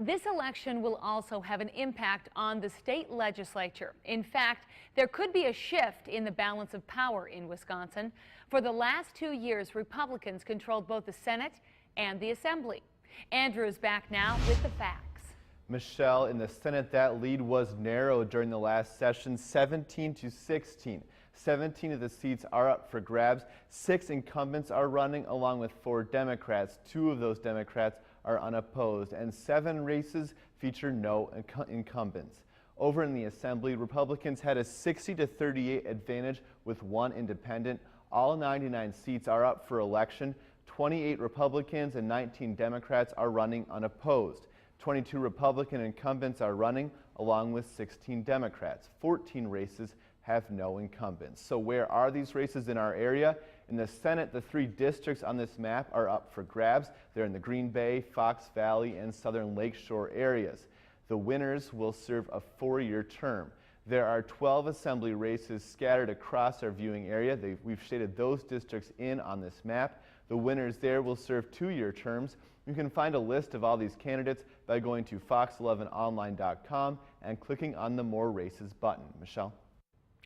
This election will also have an impact on the state legislature. In fact, there could be a shift in the balance of power in Wisconsin. For the last 2 years, Republicans controlled both the Senate and the Assembly. Andrew is back now with the facts. Michelle, in the Senate, that lead was narrowed during the last session, 17 to 16. 17 of the seats are up for grabs. 6 incumbents are running, along with 4 Democrats. 2 of those Democrats are unopposed, and 7 races feature no incumbents. Over in the Assembly, Republicans had a 60 to 38 advantage with 1 independent. All 99 seats are up for election. 28 Republicans and 19 Democrats are running unopposed. 22 Republican incumbents are running, along with 16 Democrats. 14 races have no incumbents. So where are these races in our area? In the Senate, the 3 districts on this map are up for grabs. They're in the Green Bay, Fox Valley, and Southern Lakeshore areas. The winners will serve a 4-year term. There are 12 assembly races scattered across our viewing area. We've shaded those districts in on this map. The winners there will serve 2-year terms. You can find a list of all these candidates by going to fox11online.com and clicking on the More Races button. Michelle?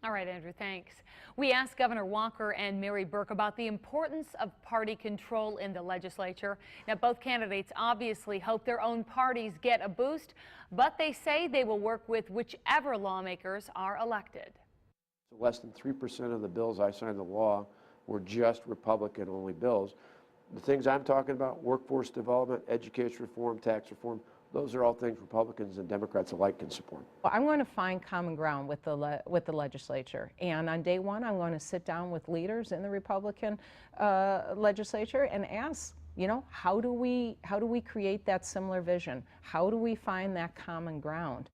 All right, Andrew, thanks. We asked Governor Walker and Mary Burke about the importance of party control in the legislature. Now, both candidates obviously hope their own parties get a boost, but they say they will work with whichever lawmakers are elected. So less than 3% of the bills I signed into law were just Republican-only bills. The things I'm talking about, workforce development, education reform, tax reform, those are all things Republicans and Democrats alike can support. Well, I'm going to find common ground with the legislature, and on day one, I'm going to sit down with leaders in the Republican legislature and ask, you know, how do we create that similar vision? How do we find that common ground?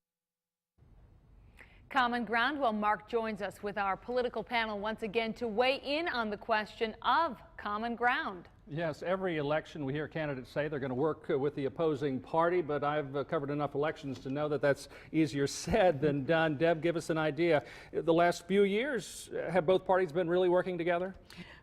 Common ground. Well, Mark joins us with our political panel once again to weigh in on the question of common ground. Yes, every election we hear candidates say they're going to work with the opposing party, but I've covered enough elections to know that that's easier said than done. Deb, give us an idea. The last few years, have both parties been really working together?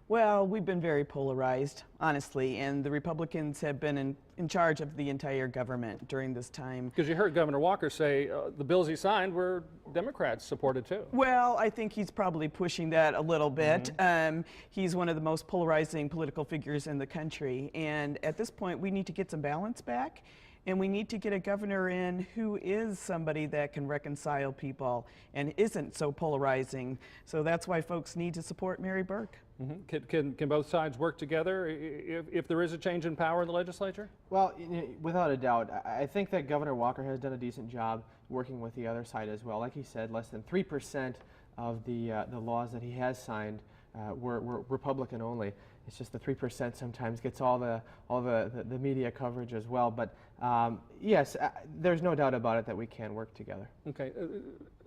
Well, we've been very polarized, honestly, and the Republicans have been in charge of the entire government during this time. Because you heard Governor Walker say the bills he signed were Democrats supported too. Well, I think he's probably pushing that a little bit. He's one of the most polarizing political figures in the country, and at this point we need to get some balance back. And we need to get a governor in who is somebody that can reconcile people and isn't so polarizing. So that's why folks need to support Mary Burke. Can both sides work together if there is a change in power in the legislature? Well, without a doubt, I think that Governor Walker has done a decent job working with the other side as well. Like he said, less than 3% of the laws that he has signed were Republican only. It's just the 3% sometimes gets all the media coverage as well. But yes, there's no doubt about it that we can work together. Okay.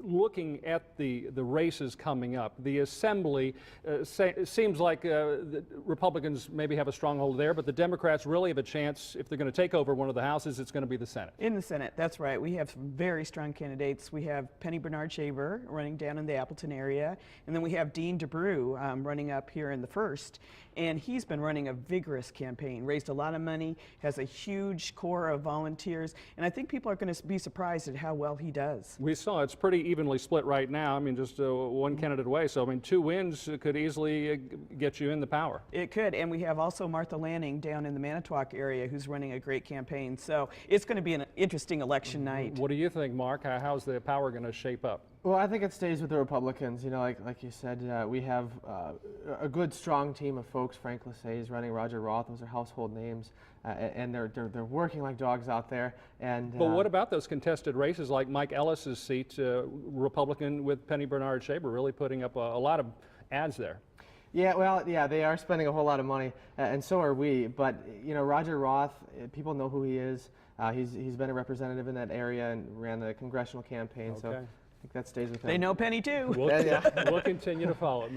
Looking at the races coming up, the Assembly seems like the Republicans maybe have a stronghold there, but the Democrats really have a chance. If they're going to take over one of the houses, it's going to be the Senate. In the Senate, that's right. We have some very strong candidates. We have Penny Bernard-Shaver running down in the Appleton area, and then we have Dean DeBrew running up here in the 1st. And he's been running a vigorous campaign, raised a lot of money, has a huge core of volunteers, and I think people are going to be surprised at how well he does. We saw it's pretty evenly split right now. I mean, just one candidate away. So, I mean, 2 wins could easily get you in the power. It could, and we have also Martha Lanning down in the Manitowoc area who's running a great campaign. So it's going to be an interesting election night. What do you think, Mark? How's the power going to shape up? Well, I think it stays with the Republicans. You know, like you said, we have a good, strong team of folks. Frank Lassay is running, Roger Roth. Those are household names, and they're working like dogs out there. And but what about those contested races like Mike Ellis's seat, Republican with Penny Bernard-Shaver, really putting up a lot of ads there? Yeah, well, yeah, they are spending a whole lot of money, and so are we. But you know, Roger Roth, people know who he is. He's been a representative in that area and ran the congressional campaign. Okay. So I think that stays with him. They know Penny too. We'll continue to follow it.